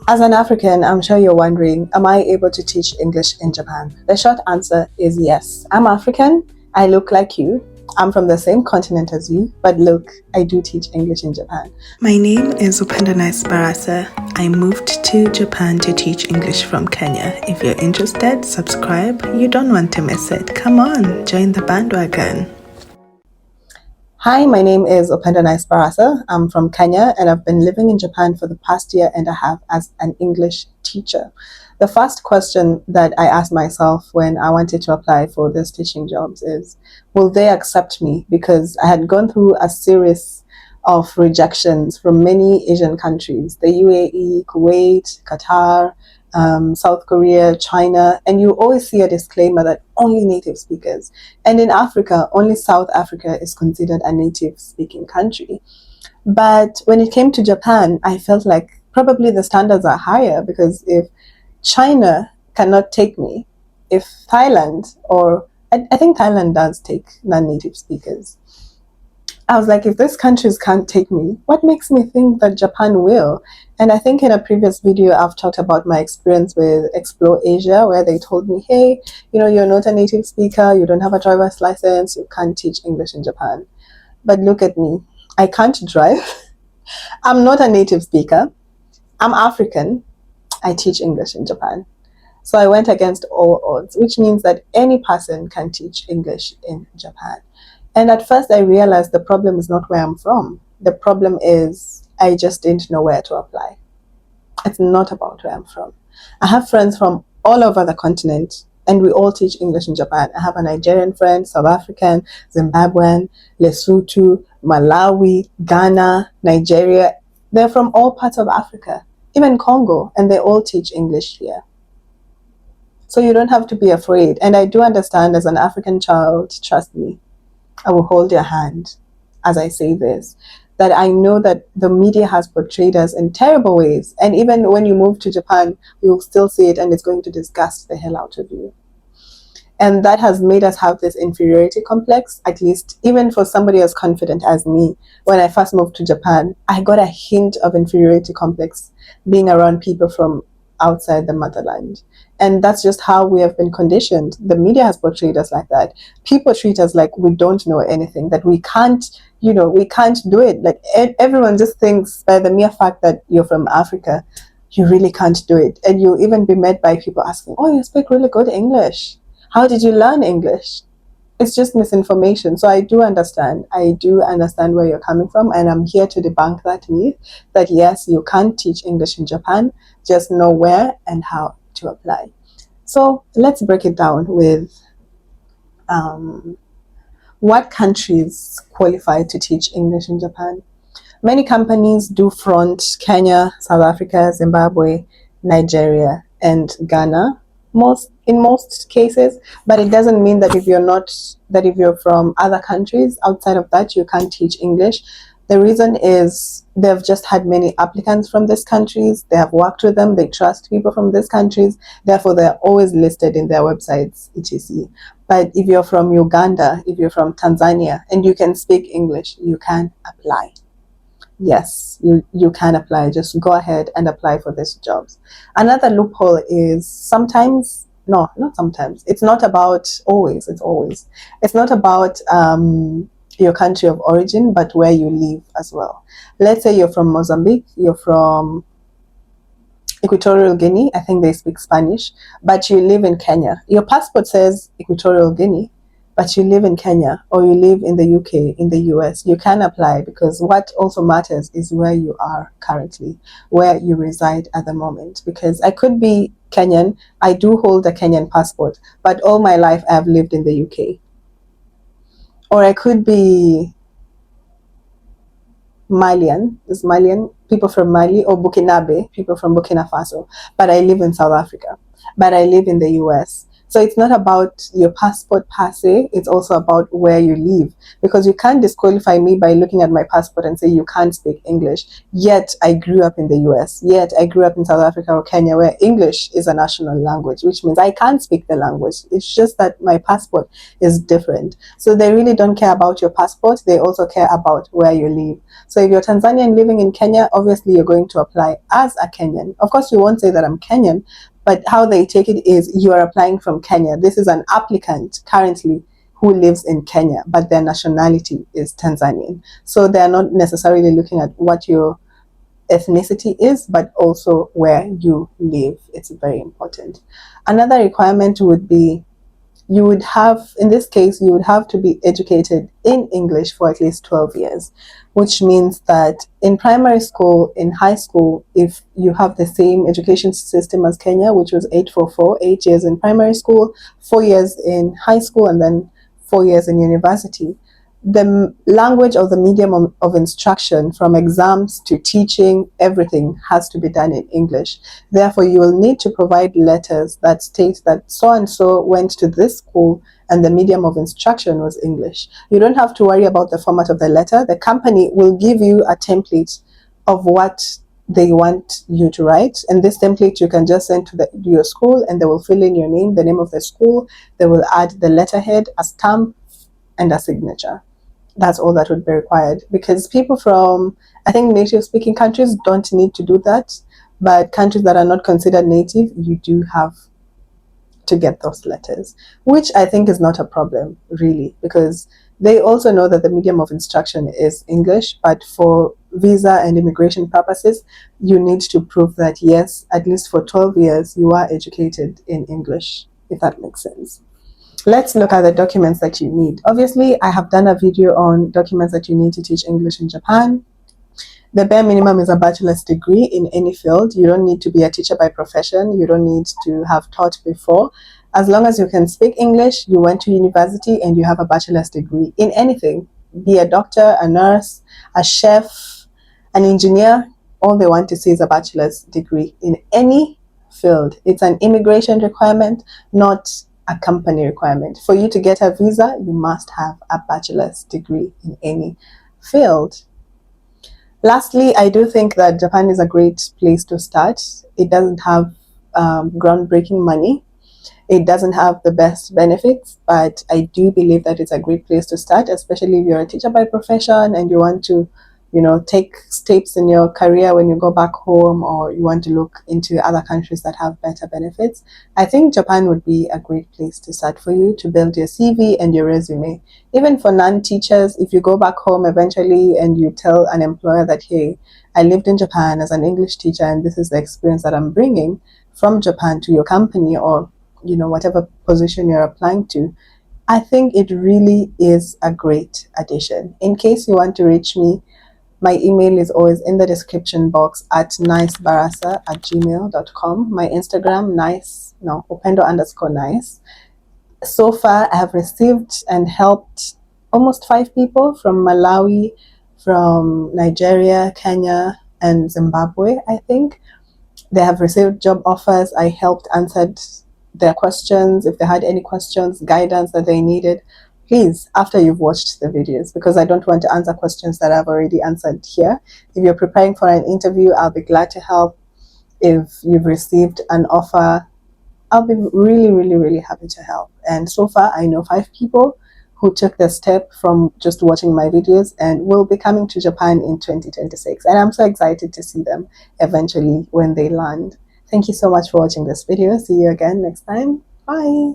As an African, I'm sure you're wondering, am I able to teach English in Japan? The short answer is yes. I'm African, I look like you, I'm from the same continent as you, but look, I do teach English in Japan. My name is Upendanice Barasa. I moved to Japan to teach English from Kenya. If you're interested, subscribe. You don't want to miss it. Come on, join the bandwagon. Hi, my name is Upendanice Barasa. I'm from Kenya and I've been living in Japan for the past year and a half as an English teacher. The first question that I asked myself when I wanted to apply for these teaching jobs is, will they accept me? Because I had gone through a series of rejections from many Asian countries, the UAE, Kuwait, Qatar, South Korea, China, and you always see a disclaimer that only native speakers. And in Africa, only South Africa is considered a native speaking country. But when it came to Japan, I felt like probably the standards are higher, because if China cannot take me, if Thailand, or I think Thailand does take non-native speakers, I was like, if these countries can't take me, what makes me think that Japan will? And I think in a previous video, I've talked about my experience with Explore Asia, where they told me, hey, you're not a native speaker, you don't have a driver's license, you can't teach English in Japan. But look at me, I can't drive. I'm not a native speaker. I'm African. I teach English in Japan. So I went against all odds, which means that any person can teach English in Japan. And at first I realized the problem is not where I'm from. The problem is I just didn't know where to apply. It's not about where I'm from. I have friends from all over the continent and we all teach English in Japan. I have a Nigerian friend, South African, Zimbabwean, Lesotho, Malawi, Ghana, Nigeria. They're from all parts of Africa, even Congo, and they all teach English here. So you don't have to be afraid. And I do understand, as an African child, trust me, I will hold your hand as I say this, that I know that the media has portrayed us in terrible ways. And even when you move to Japan, you'll still see it and it's going to disgust the hell out of you. And that has made us have this inferiority complex, at least even for somebody as confident as me. When I first moved to Japan, I got a hint of inferiority complex being around people from outside the motherland. And that's just how we have been conditioned. The media has portrayed us like that. People treat us like we don't know anything, that we can't do it. Like everyone just thinks by the mere fact that you're from Africa, you really can't do it. And you'll even be met by people asking, oh, you speak really good English. How did you learn English? It's just misinformation. So I do understand where you're coming from, and I'm here to debunk that myth that yes, you can teach English in Japan, just know where and how to apply. So let's break it down with what countries qualify to teach English in Japan. Many companies do front Kenya, South Africa, Zimbabwe, Nigeria, and Ghana, in most cases, but it doesn't mean that if you're from other countries outside of that, you can't teach English. The reason is they've just had many applicants from these countries, they have worked with them, they trust people from these countries, therefore they're always listed in their websites, etc. But if you're from Uganda, if you're from Tanzania, and you can speak English, you can apply. Yes, you can apply. Just go ahead and apply for these jobs. Another loophole is not sometimes. It's not about always. It's not about your country of origin, but where you live as well. Let's say you're from Mozambique, you're from Equatorial Guinea, I think they speak Spanish, but you live in Kenya. Your passport says Equatorial Guinea, but you live in Kenya or you live in the UK, in the US, you can apply, because what also matters is where you are currently, where you reside at the moment. Because I could be Kenyan, I do hold a Kenyan passport, but all my life I've lived in the UK. Or I could be Malian, people from Mali, or Burkinabe, people from Burkina Faso, but I live in South Africa, but I live in the US. So it's not about your passport per se, it's also about where you live. Because you can't disqualify me by looking at my passport and say you can't speak English. Yet I grew up in the US, yet I grew up in South Africa or Kenya, where English is a national language, which means I can't speak the language. It's just that my passport is different. So they really don't care about your passport, they also care about where you live. So if you're Tanzanian living in Kenya, obviously you're going to apply as a Kenyan. Of course, you won't say that I'm Kenyan, but how they take it is you are applying from Kenya. This is an applicant currently who lives in Kenya, but their nationality is Tanzanian. So they're not necessarily looking at what your ethnicity is, but also where you live. It's very important. Another requirement would be you would have, in this case, you would have to be educated in English for at least 12 years, which means that in primary school, in high school, if you have the same education system as Kenya, which was 844, 8 years in primary school, 4 years in high school, and then 4 years in university, the language or the medium of instruction, from exams to teaching, everything has to be done in English. Therefore, you will need to provide letters that state that so and so went to this school and the medium of instruction was English. You don't have to worry about the format of the letter. The company will give you a template of what they want you to write, and this template you can just send to your school, and they will fill in your name, the name of the school. They will add the letterhead, a stamp, and a signature. That's all that would be required, because people from, I think, native speaking countries don't need to do that, but countries that are not considered native, you do have to get those letters, which I think is not a problem really, because they also know that the medium of instruction is English, but for visa and immigration purposes, you need to prove that yes, at least for 12 years, you are educated in English, if that makes sense. Let's look at the documents that you need. Obviously, I have done a video on documents that you need to teach English in Japan. The bare minimum is a bachelor's degree in any field. You don't need to be a teacher by profession. You don't need to have taught before. As long as you can speak English, you went to university, and you have a bachelor's degree in anything, be a doctor, a nurse, a chef, an engineer, all they want to see is a bachelor's degree in any field. It's an immigration requirement, not a company requirement. For you to get a visa, you must have a bachelor's degree in any field. Lastly, I do think that Japan is a great place to start. It doesn't have groundbreaking money. It doesn't have the best benefits, but I do believe that it's a great place to start, especially if you're a teacher by profession and you want to, take steps in your career when you go back home, or you want to look into other countries that have better benefits. I think Japan would be a great place to start for you to build your CV and your resume. Even for non-teachers, if you go back home eventually and you tell an employer that, hey, I lived in Japan as an English teacher and this is the experience that I'm bringing from Japan to your company, or whatever position you're applying to, I think it really is a great addition. In case you want to reach me, my email is always in the description box at nicebarasa@gmail.com. My Instagram, upendo_nice. So far, I have received and helped almost 5 people from Malawi, from Nigeria, Kenya, and Zimbabwe, I think. They have received job offers. I helped answered their questions, if they had any questions, guidance that they needed. Please, after you've watched the videos, because I don't want to answer questions that I've already answered here. If you're preparing for an interview, I'll be glad to help. If you've received an offer, I'll be really, really, really happy to help. And so far, I know 5 people who took the step from just watching my videos and will be coming to Japan in 2026. And I'm so excited to see them eventually when they land. Thank you so much for watching this video. See you again next time. Bye.